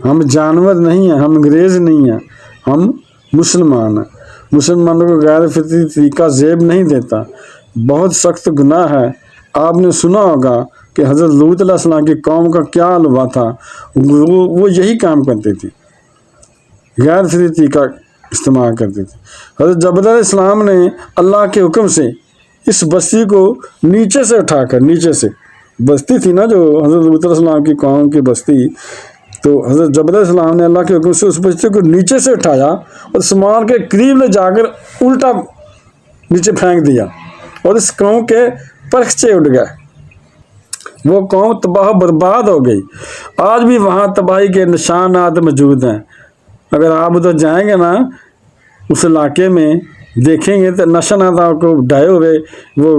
ہم جانور نہیں ہیں، ہم انگریز نہیں ہیں، ہم مسلمان ہیں۔ مسلمانوں کو غیر فطری طریقہ زیب نہیں دیتا، بہت سخت گناہ ہے۔ آپ نے سنا ہوگا کہ حضرت لوط علیہ السلام کی قوم کا کیا حال ہوا تھا، وہ یہی کام کرتے تھے، غیر فطری طریقہ استعمال کرتے تھے۔ حضرت جبرائیل علیہ السلام نے اللہ کے حکم سے اس بستی کو نیچے سے اٹھا کر، نیچے سے بستی تھی نا جو حضرت لوط علیہ السلام کی قوم کی بستی، تو حضرت جبرائیل علیہ السلام نے اللہ کے حکم سے اس بستی کو نیچے سے اٹھایا اور سمان کے قریب لے جا کر الٹا نیچے پھینک دیا، اور اس قوم کے پرخچے اٹھ گئے۔ وہ قوم تباہ برباد ہو گئی۔ آج بھی وہاں تباہی کے نشانات موجود ہیں۔ اگر آپ ادھر جائیں گے نا اس علاقے میں، دیکھیں گے تو نشانات آپ کو ڈھائے ہوئے وہ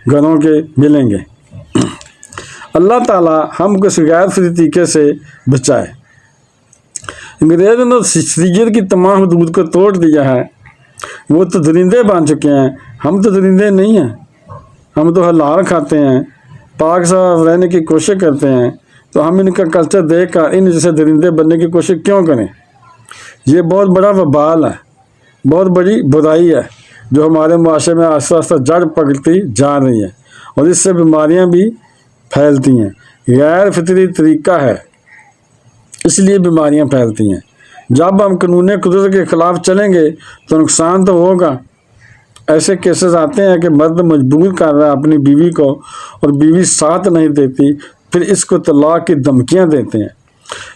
گھروں کے ملیں گے۔ اللہ تعالیٰ ہم کو اس غیر فطری طریقے سے بچائے۔ انگریزوں نے شریعت کی تمام حدود کو توڑ دیا ہے، وہ تو درندے بن چکے ہیں، ہم تو درندے نہیں ہیں، ہم تو حلال کھاتے ہیں، پاک صاف رہنے کی کوشش کرتے ہیں، تو ہم ان کا کلچر دیکھ کر ان جیسے درندے بننے کی کوشش کیوں کریں؟ یہ بہت بڑا وبال ہے، بہت بڑی برائی ہے جو ہمارے معاشرے میں آہستہ آہستہ جڑ پکڑتی جا رہی ہے، اور اس سے بیماریاں بھی پھیلتی ہیں۔ غیر فطری طریقہ ہے، اس لیے بیماریاں پھیلتی ہیں۔ جب ہم قانون قدرت کے خلاف چلیں گے تو نقصان تو ہوگا۔ ایسے کیسز آتے ہیں کہ مرد مجبور کر رہا ہے اپنی بیوی کو اور بیوی ساتھ نہیں دیتی، پھر اس کو طلاق کی دھمکیاں دیتے ہیں۔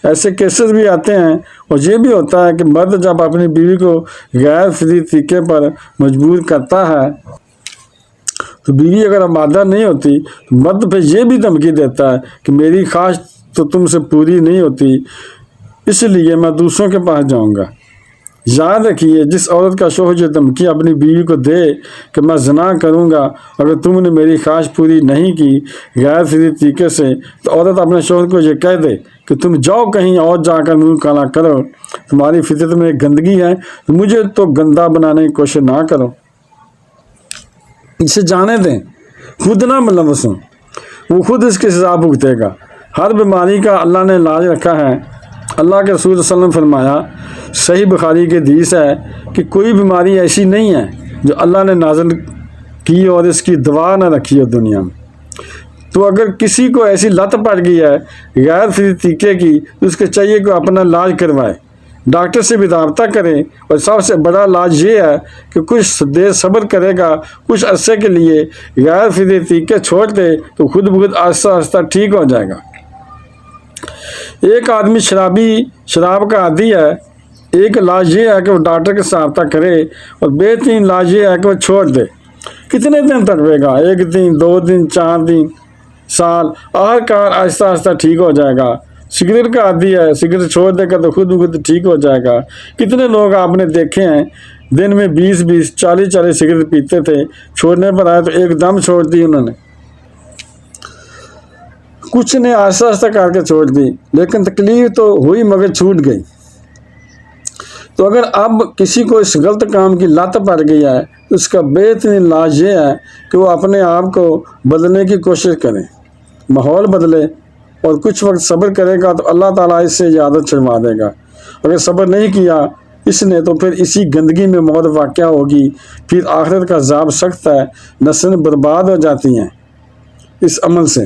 ایسے کیسز بھی آتے ہیں، اور یہ بھی ہوتا ہے کہ مرد جب اپنی بیوی کو غیر فطری طریقے پر مجبور کرتا ہے تو بیوی اگر آمادہ نہیں ہوتی تو مرد پھر یہ بھی دھمکی دیتا ہے کہ میری خواہش تو تم سے پوری نہیں ہوتی، اس لیے میں دوسروں کے پاس جاؤں گا۔ یاد رکھیے، جس عورت کا شوہر یہ دھمکی اپنی بیوی کو دے کہ میں زنا کروں گا اگر تم نے میری خواہش پوری نہیں کی غیر فطری طریقے سے، تو عورت اپنے شوہر کو یہ کہہ دے کہ تم جاؤ کہیں اور جا کر منہ کالا کرو، تمہاری فطرت میں گندگی ہے، مجھے تو گندا بنانے کی کوشش نہ کرو، اسے جانے دیں، خود نہ ملوث ہوں، وہ خود اس کی سزا بھگتے گا۔ ہر بیماری کا اللہ نے علاج رکھا ہے۔ اللہ کے رسول صلی اللہ علیہ وسلم فرمایا، صحیح بخاری کی حدیث ہے کہ کوئی بیماری ایسی نہیں ہے جو اللہ نے نازل کی اور اس کی دوا نہ رکھی ہو دنیا میں۔ تو اگر کسی کو ایسی لت پڑ گئی ہے غیر فطری طریقے کی تو اس کو چاہیے کہ اپنا علاج کروائے، ڈاکٹر سے بھی رابطہ کرے، اور سب سے بڑا علاج یہ ہے کہ کچھ دیر صبر کرے گا، کچھ عرصے کے لیے غیر فطری طریقے چھوڑ دے تو خود بخود آہستہ آہستہ ٹھیک ہو جائے گا۔ ایک آدمی شراب کا عادی ہے، ایک علاج یہ ہے کہ وہ ڈاکٹر کے ساتھ رابطہ کرے، اور بہترین علاج یہ ہے کہ وہ چھوڑ دے۔ کتنے دن تک رہے گا؟ 1 دن، 2 دن، 4 دن، سال، آخرکار آہستہ آہستہ ٹھیک ہو جائے گا۔ سگریٹ کا عادی ہے، سگریٹ چھوڑ دے گا تو خود بخود ٹھیک ہو جائے گا۔ کتنے لوگ آپ نے دیکھے ہیں دن میں 20 40 سگریٹ پیتے تھے، چھوڑنے پر آئے تو ایک دم چھوڑ دی انہوں نے۔ کچھ نے آہستہ آہستہ کر کے چھوڑ دی، لیکن تکلیف تو ہوئی مگر چھوٹ گئی۔ تو اگر اب کسی کو اس غلط کام کی لت پڑ گئی ہے تو اس کا بہترین علاج یہ ہے کہ وہ اپنے آپ کو بدلنے کی کوشش کرے، ماحول بدلے، اور کچھ وقت صبر کرے گا تو اللہ تعالیٰ اس سے یہ عادت چھڑوا دے گا۔ اگر صبر نہیں کیا اس نے تو پھر اسی گندگی میں موت واقع ہوگی، پھر آخرت کا عذاب سخت ہے، نسلیں برباد ہو جاتی ہیں اس عمل سے۔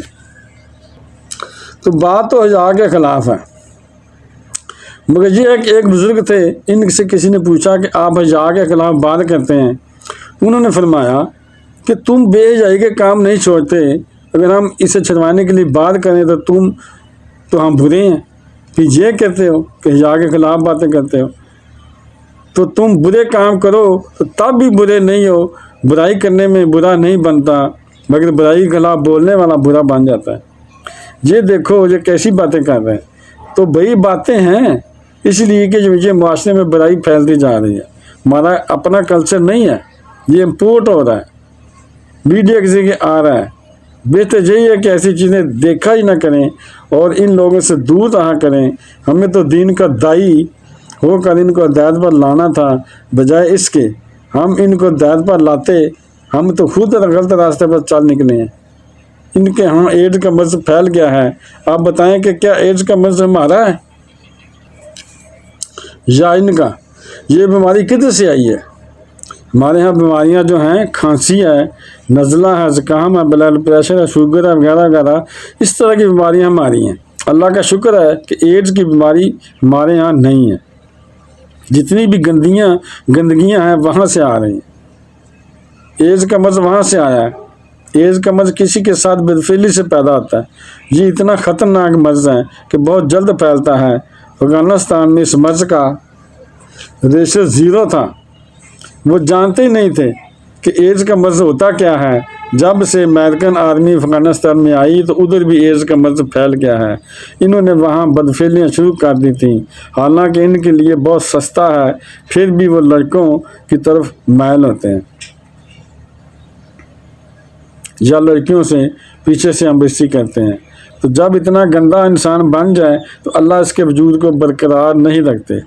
تو بات تو حیا کے خلاف ہے، مگر یہ ایک بزرگ تھے، ان سے کسی نے پوچھا کہ آپ حیا کے خلاف بات کرتے ہیں؟ انہوں نے فرمایا کہ تم بے حیائی کے کام نہیں چھوڑتے، اگر ہم اسے چھڑوانے کے لیے بات کریں تو ہم برے ہیں، پھر یہ کہتے ہو کہ حیا کے خلاف باتیں کرتے ہو، تو تم برے کام کرو تو تب بھی برے نہیں ہو، برائی کرنے میں برا نہیں بنتا، مگر برائی کے خلاف بولنے والا برا بن جاتا ہے۔ یہ دیکھو یہ کیسی باتیں کر رہے ہیں، تو بڑی باتیں ہیں، اس لیے کہ یہ معاشرے میں برائی پھیلتی جا رہی ہے، ہمارا اپنا کلچر نہیں ہے، یہ امپورٹ ہو رہا ہے، میڈیا کسی کے آ رہا ہے۔ بہتر یہی ہے کہ ایسی چیزیں دیکھا ہی نہ کریں اور ان لوگوں سے دور رہا کریں۔ ہمیں تو دین کا دائی ہو کر ان کو ہدایت پر لانا تھا، بجائے اس کے ہم ان کو ہدایت پر لاتے، ہم تو خود غلط راستے پر چل نکلے ہیں۔ ان کے ہاں ایڈز کا مرض پھیل گیا ہے، آپ بتائیں کہ کیا ایڈز کا مرض ہمارا ہے؟ یا ان کا، یہ بیماری کدھر سے آئی ہے؟ ہمارے ہاں بیماریاں جو ہیں، کھانسی ہے، نزلہ ہے، زکام ہے، بلڈ پریشر ہے، شوگر ہے، وغیرہ وغیرہ، اس طرح کی بیماریاں ہماری ہیں۔ اللہ کا شکر ہے کہ ایڈز کی بیماری ہمارے ہاں نہیں ہے۔ جتنی بھی گندگیاں ہیں وہاں سے آ رہی ہیں، ایڈز کا مرض وہاں سے آیا ہے۔ ایڈز کا مرض کسی کے ساتھ بدفعلی سے پیدا ہوتا ہے۔ یہ اتنا خطرناک مرض ہے کہ بہت جلد پھیلتا ہے۔ افغانستان میں اس مرض کا ریشو 0 تھا، وہ جانتے ہی نہیں تھے کہ ایڈز کا مرض ہوتا کیا ہے۔ جب سے امریکن آرمی افغانستان میں آئی تو ادھر بھی ایڈز کا مرض پھیل گیا ہے۔ انہوں نے وہاں بدفعلیاں شروع کر دی تھیں، حالانکہ ان کے لیے بہت سستا ہے، پھر بھی وہ لڑکوں کی طرف مائل ہوتے ہیں یا لڑکیوں سے پیچھے سے امبیسٹی کرتے ہیں۔ تو جب اتنا گندا انسان بن جائے تو اللہ اس کے وجود کو برقرار نہیں رکھتے،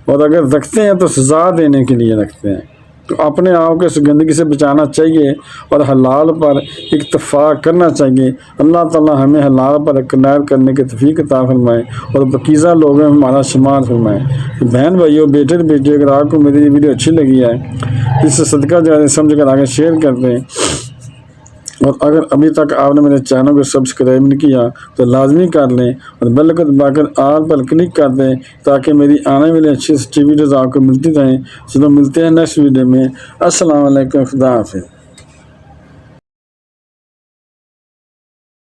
اور اگر رکھتے ہیں تو سزا دینے کے لیے رکھتے ہیں۔ تو اپنے آپ کو اس گندگی سے بچانا چاہیے اور حلال پر اکتفا کرنا چاہیے۔ اللہ تعالی ہمیں حلال پر اقتناع کرنے کی توفیق عطا فرمائے اور پاکیزہ لوگوں میں ہمارا شمار فرمائے۔ بہن بھائیوں، بیٹے بیٹے، اگر آپ کو میری ویڈیو اچھی لگی ہے اس سے صدقہ جاری سمجھ کر آگے شیئر کر دیں، اور اگر ابھی تک آپ نے میرے چینل کو سبسکرائب نہیں کیا تو لازمی کر لیں، اور بیل کو دبا کر آل پر کلک کر دیں تاکہ میری آنے والی اچھی ویڈیوز آپ کو ملتی رہیں۔ چلو ملتے ہیں نیکسٹ ویڈیو میں۔ السلام علیکم، خدا حافظ۔